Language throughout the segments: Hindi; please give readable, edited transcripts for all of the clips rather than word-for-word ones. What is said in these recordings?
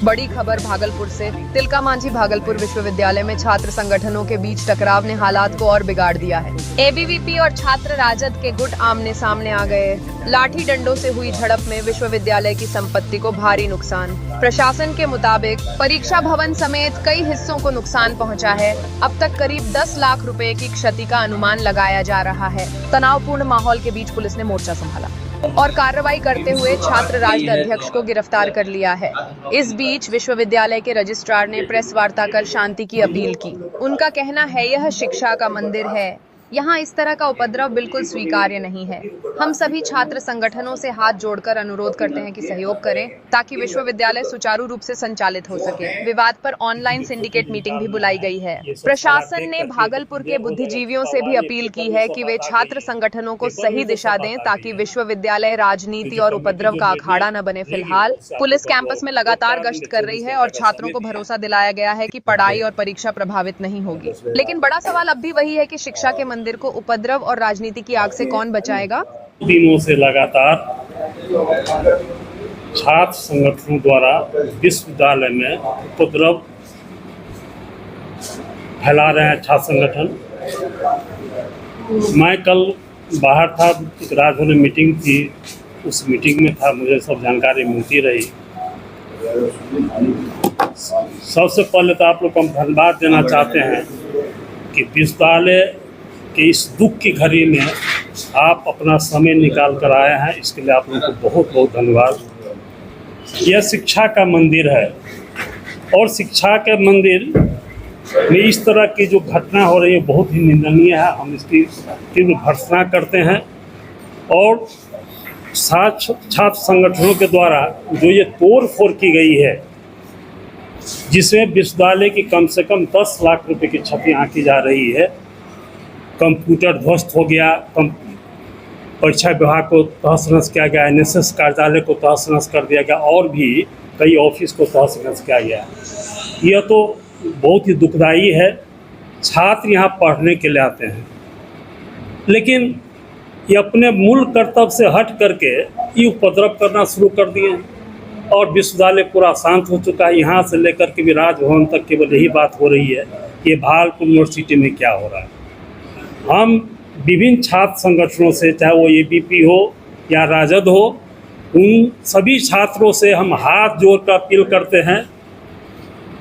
बड़ी खबर भागलपुर से। तिलका मांझी भागलपुर विश्वविद्यालय में छात्र संगठनों के बीच टकराव ने हालात को और बिगाड़ दिया है। एबीवीपी और छात्र राजद के गुट आमने सामने आ गए। लाठी डंडों से हुई झड़प में विश्वविद्यालय की संपत्ति को भारी नुकसान। प्रशासन के मुताबिक परीक्षा भवन समेत कई हिस्सों को नुकसान पहुंचा है। अब तक करीब 10 लाख रुपए की क्षति का अनुमान लगाया जा रहा है। तनावपूर्ण माहौल के बीच पुलिस ने मोर्चा संभाला और कार्रवाई करते हुए छात्र राजद अध्यक्ष को गिरफ्तार कर लिया है। इस बीच विश्वविद्यालय के रजिस्ट्रार ने प्रेस वार्ता कर शांति की अपील की। उनका कहना है, यह शिक्षा का मंदिर है, यहाँ इस तरह का उपद्रव बिल्कुल स्वीकार्य नहीं है। हम सभी छात्र संगठनों से हाथ जोड़कर अनुरोध करते हैं कि सहयोग करें ताकि विश्वविद्यालय सुचारू रूप से संचालित हो सके। विवाद पर ऑनलाइन सिंडिकेट मीटिंग भी बुलाई गई है। प्रशासन ने भागलपुर के बुद्धिजीवियों से भी अपील की है कि वे छात्र संगठनों को सही दिशा दें ताकि विश्वविद्यालय राजनीति और उपद्रव का अखाड़ा न बने। फिलहाल पुलिस कैंपस में लगातार गश्त कर रही है और छात्रों को भरोसा दिलाया गया है कि पढ़ाई और परीक्षा प्रभावित नहीं होगी। लेकिन बड़ा सवाल अब भी वही है कि शिक्षा के मंदिर को उपद्रव और राजनीति की आग से कौन बचाएगा। दिनों से लगातार छात्र संगठनों द्वारा विश्वविद्यालय में उपद्रव फैला रहे हैं छात्र संगठन। मैं कल बाहर था, राजभवन में मीटिंग थी, उस मीटिंग में था, मुझे सब जानकारी मिलती रही। सबसे पहले तो आप लोग को हम धन्यवाद देना चाहते हैं कि विश्वविद्यालय कि इस दुख की घड़ी में आप अपना समय निकाल कर आए हैं, इसके लिए आप लोगों को बहुत बहुत धन्यवाद। यह शिक्षा का मंदिर है और शिक्षा के मंदिर में इस तरह की जो घटना हो रही है बहुत ही निंदनीय है। हम इसकी तीव्र भर्त्सना करते हैं और छात्र संगठनों के द्वारा जो ये तोड़ फोड़ की गई है, जिसमें विश्वविद्यालय की कम से कम 10 लाख रुपए की क्षति आंकी जा रही है। कंप्यूटर ध्वस्त हो गया, परीक्षा विभाग को तहस नहस किया गया, एनएसएस कार्यालय को तहस नहस कर दिया गया और भी कई ऑफिस को तहस नहस किया गया। यह तो बहुत ही दुखदायी है। छात्र यहाँ पढ़ने के लिए आते हैं, लेकिन ये अपने मूल कर्तव्य से हट करके ये उपद्रव करना शुरू कर दिए हैं और विश्वविद्यालय पूरा शांत हो चुका है। यहाँ से लेकर के भी राजभवन तक केवल यही बात हो रही है कि भागलपुर यूनिवर्सिटी में क्या हो रहा है। हम विभिन्न छात्र संगठनों से, चाहे वो एबीपी हो या राजद हो, उन सभी छात्रों से हम हाथ जोड़कर अपील करते हैं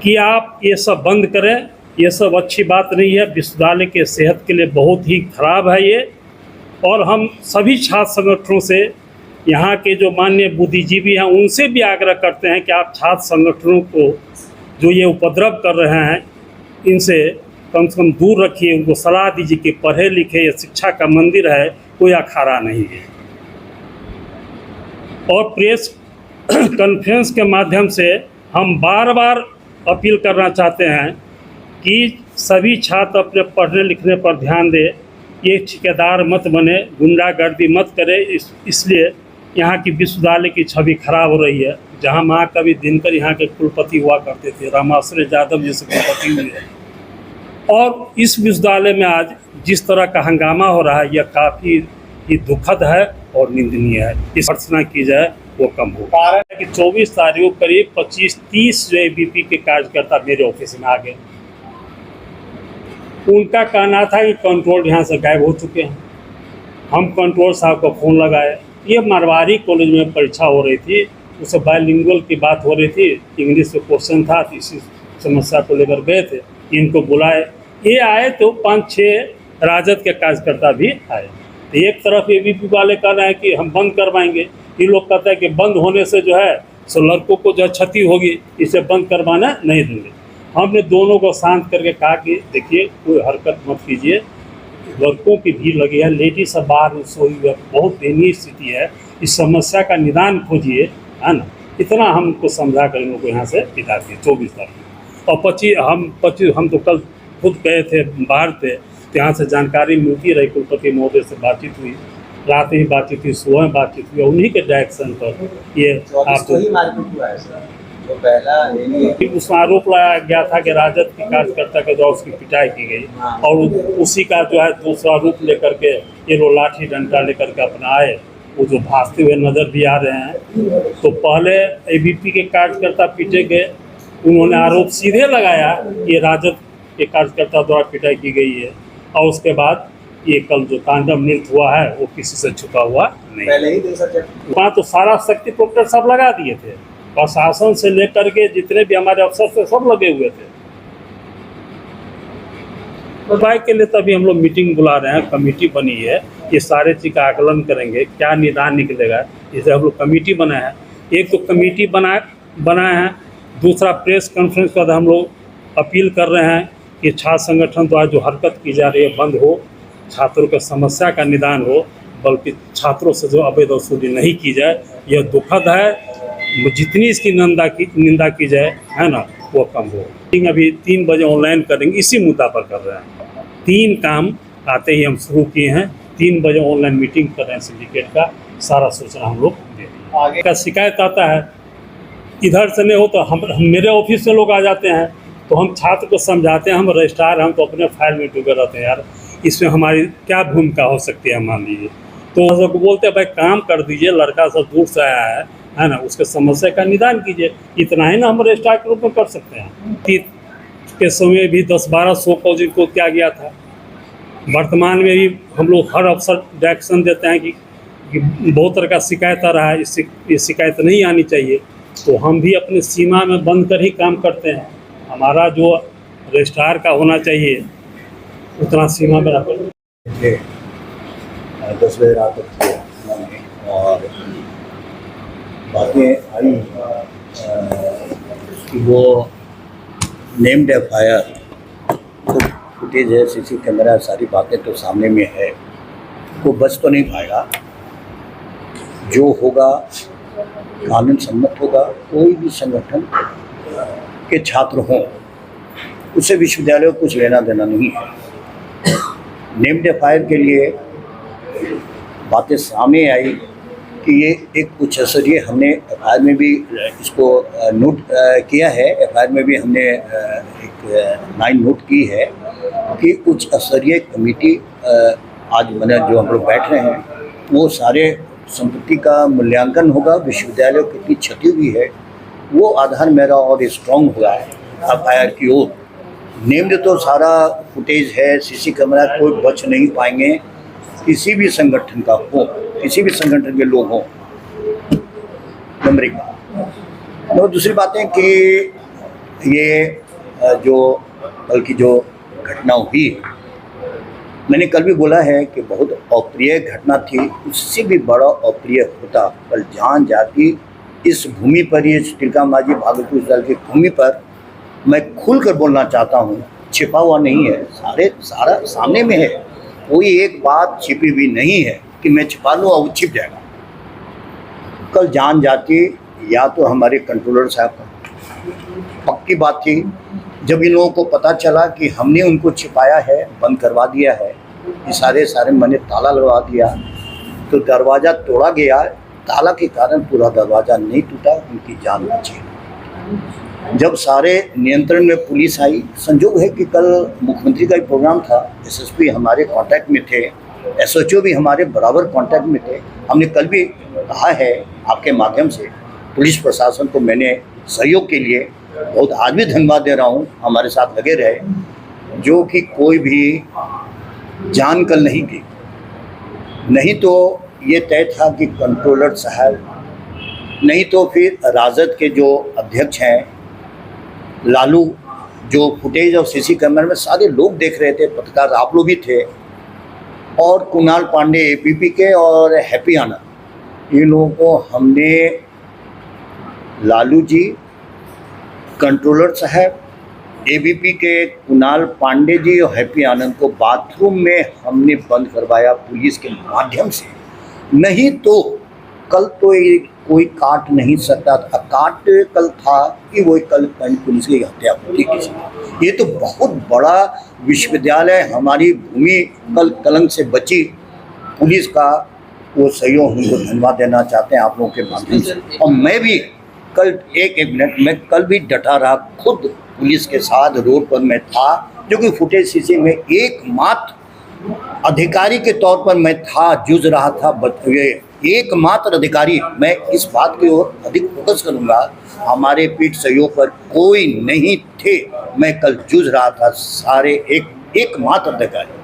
कि आप ये सब बंद करें। ये सब अच्छी बात नहीं है, विश्वविद्यालय के सेहत के लिए बहुत ही खराब है ये। और हम सभी छात्र संगठनों से, यहाँ के जो माननीय बुद्धिजीवी हैं, उनसे भी आग्रह करते हैं कि आप छात्र संगठनों को जो ये उपद्रव कर रहे हैं, इनसे कम से कम दूर रखिए। उनको सलाह दीजिए कि पढ़े लिखे, ये शिक्षा का मंदिर है, कोई अखाड़ा नहीं है। और प्रेस कॉन्फ्रेंस के माध्यम से हम बार बार अपील करना चाहते हैं कि सभी छात्र अपने पढ़ने लिखने पर ध्यान दें। ये ठेकेदार मत बने, गुंडागर्दी मत करें। इसलिए यहाँ की विश्वविद्यालय की छवि खराब हो रही है। जहाँ महाकवि दिनकर यहाँ के कुलपति हुआ करते थे, रामाश्रय यादव जैसे कुलपति हुए हैं, और इस विश्वविद्यालय में आज जिस तरह का हंगामा हो रहा है, यह काफ़ी ही दुखद है और निंदनीय है। इस भर्त्सना की जाए वो कम हो। कारण है कि 24 तारीख को करीब 25-30 जो एबीपी के कार्यकर्ता मेरे ऑफिस में आ गए। उनका कहना था कि कंट्रोल यहाँ से गायब हो चुके हैं। हम कंट्रोल साहब को फ़ोन लगाए। ये मारवाड़ी कॉलेज में परीक्षा हो रही थी, उससे बायलिंगुअल की बात हो रही थी, इंग्लिश में क्वेश्चन था, तो इसी समस्या को लेकर गए थे। इनको बुलाए, ये आए तो 5-6 राजद के कार्यकर्ता भी आए। तो एक तरफ एबीपी वाले कह रहे हैं कि हम बंद करवाएंगे, ये लोग कहते हैं कि बंद होने से जो है सो लड़कों को जो क्षति होगी, इसे बंद करवाना नहीं देंगे। हमने दोनों को शांत करके कहा कि देखिए, कोई हरकत मत कीजिए, लड़कों की भीड़ लगी है, लेडीज सब बाहर सोई हुई है, बहुत दयनीय स्थिति है, इस समस्या का निदान खोजिए, है ना। इतना हमको समझा कर इन लोगों को यहाँ से विदा दिए 24 तारीख और 25 हम तो कल खुद गए थे, बाहर थे, तो यहाँ से जानकारी मिलती रही। कुलपति महोदय से बातचीत हुई, रात ही बातचीत हुई, सुबह बातचीत हुई, उन्हीं के डायरेक्शन पर ये आपको उसमें आरोप लगाया गया था कि राजद के कार्यकर्ता के द्वारा उसकी पिटाई की गई और उसी का जो है दूसरा रूप लेकर के ये लोग लाठी डंडा लेकर के अपना आए वो जो भागते हुए नज़र भी आ रहे हैं। तो पहले एबीपी के कार्यकर्ता पीटे गए, उन्होंने आरोप सीधे लगाया कि राजद के कार्यकर्ता द्वारा पिटाई की गई है, और उसके बाद ये कल जो तांडव नृत्य हुआ है वो किसी से छुपा हुआ नहीं। पहले ही देख सकते वहाँ तो सारा शक्ति प्रोटेक्टर सब लगा दिए थे, प्रशासन से लेकर के जितने भी हमारे अफसर थे सब लगे हुए थे। तो भाई के लिए तभी हम लोग मीटिंग बुला रहे हैं, कमेटी बनी है, ये सारे चीज़ का आकलन करेंगे, क्या निदान निकलेगा, इसे हम लोग कमेटी बनाए हैं। एक तो कमेटी बनाए हैं, दूसरा प्रेस कॉन्फ्रेंस पर हम लोग अपील कर रहे हैं कि छात्र संगठन द्वारा जो हरकत की जा रही है बंद हो, छात्रों की समस्या का निदान हो, बल्कि छात्रों से जो अवैध वसूली नहीं की जाए, यह दुखद है। जितनी इसकी निंदा की जाए, है ना, वो कम हो। अभी 3 बजे ऑनलाइन करेंगे, इसी मुद्दा पर कर रहे हैं। 3 काम आते ही हम शुरू किए हैं, 3 बजे ऑनलाइन मीटिंग कर रहे हैं, सिंडिकेट का सारा सूचना हम लोग दे देंगे। आगे का शिकायत आता है, इधर से नहीं हो तो हम मेरे ऑफिस से लोग आ जाते हैं, तो हम छात्र को समझाते हैं, हम रजिस्ट्रार, हम तो अपने फाइल में डूबे रहते हैं, यार इसमें हमारी क्या भूमिका हो सकती है, मान लीजिए। तो हम सबको बोलते हैं भाई काम कर दीजिए, लड़का सब दूर से आया है ना, उसके समस्या का निदान कीजिए, इतना ही ना हम रजिस्ट्रार के रूप में कर सकते हैं। के समय भी 10-12 शो कॉज को किया गया था। वर्तमान में भी हम लोग हर अवसर डायरेक्शन देते हैं कि बहुत तरह का शिकायत आ रहा है, ये शिकायत नहीं आनी चाहिए, तो हम भी अपने सीमा में बंद कर ही काम करते हैं। हमारा जो रजिस्ट्रार का होना चाहिए उतना सीमा में रख 10 बजे रात तक थे और बातें आई कि वो नेम्ड FIR तो फुटेज है, CC कैमरा, सारी बातें तो सामने में है, वो बच तो नहीं पाएगा। जो होगा कानून सम्मत होगा। कोई भी संगठन के छात्र हों, उससे विश्वविद्यालय को कुछ लेना देना नहीं है। नेम्ड FIR के लिए बातें सामने आई कि ये एक उच्च स्तरीय, हमने FIR में भी इसको नोट किया है, FIR में भी हमने एक लाइन नोट की है कि उच्च स्तरीय कमेटी आज मैंने जो हम लोग बैठ रहे हैं, वो सारे संपत्ति का मूल्यांकन होगा, विश्वविद्यालय को कितनी क्षति हुई है वो आधार मेरा और स्ट्रॉन्ग हुआ है FIR की ओर। नेम्ड तो सारा फुटेज है, CC कैमरा, कोई बच नहीं पाएंगे, किसी भी संगठन का हो, किसी भी संगठन के लोग हों। नंबर 1 बात। और दूसरी बात है कि ये जो बल्कि जो घटना हुई, मैंने कल भी बोला है कि बहुत अप्रिय घटना थी, उससे भी बड़ा अप्रिय होता कल जान जाती इस भूमि पर, ये तिलका मांझी भागलपुर जिला की भूमि पर। मैं खुलकर बोलना चाहता हूँ, छिपा हुआ नहीं है, सारा सामने में है, कोई एक बात छिपी हुई नहीं है कि मैं छिपा लूँ और वो छिप जाएगा। कल जान जाती या तो हमारे कंट्रोलर साहब का। पक्की बात थी, जब इन लोगों को पता चला कि हमने उनको छिपाया है, बंद करवा दिया है, ये सारे मैंने ताला लगवा दिया, तो दरवाज़ा तोड़ा गया, ताला के कारण पूरा दरवाज़ा नहीं टूटा, उनकी जान बची। जब सारे नियंत्रण में पुलिस आई, संजोग है कि कल मुख्यमंत्री का एक प्रोग्राम था, SSP हमारे कांटेक्ट में थे, SHO भी हमारे बराबर कांटेक्ट में थे। हमने कल भी कहा है आपके माध्यम से, पुलिस प्रशासन को मैंने सहयोग के लिए बहुत आज भी धन्यवाद दे रहा हूँ, हमारे साथ लगे रहे, जो कि कोई भी जान कल नहीं की। नहीं तो ये तय था कि कंट्रोलर साहब, नहीं तो फिर राजद के जो अध्यक्ष हैं लालू, जो फुटेज और CC कैमरे में सारे लोग देख रहे थे, पत्रकार आप लोग भी थे, और कुणाल पांडे APP के और हैप्पी आनंद, इन लोगों को हमने, लालू जी, कंट्रोलर साहब, ABP के कुणाल पांडे जी और हैप्पी आनंद को बाथरूम में हमने बंद करवाया पुलिस के माध्यम से। नहीं तो कल तो ये कोई काट नहीं सकता था। काट कल था कि वो कल पुलिस की हत्या होती किसी। ये तो बहुत बड़ा विश्वविद्यालय, हमारी भूमि कल कलंक से बची। पुलिस का वो सहयोग, उनको धन्यवाद देना चाहते हैं आप लोगों के माध्यम से। और मैं भी कल एक मिनट, मैं कल भी डटा रहा, खुद पुलिस के साथ रोड पर मैं था, जो कि फुटेज CC में एकमात्र अधिकारी के तौर पर मैं था, जूझ रहा था एकमात्र अधिकारी, मैं इस बात की ओर अधिक फोकस करूंगा, हमारे पीठ सहयोग पर कोई नहीं थे। मैं कल जूझ रहा था, सारे एकमात्र अधिकारी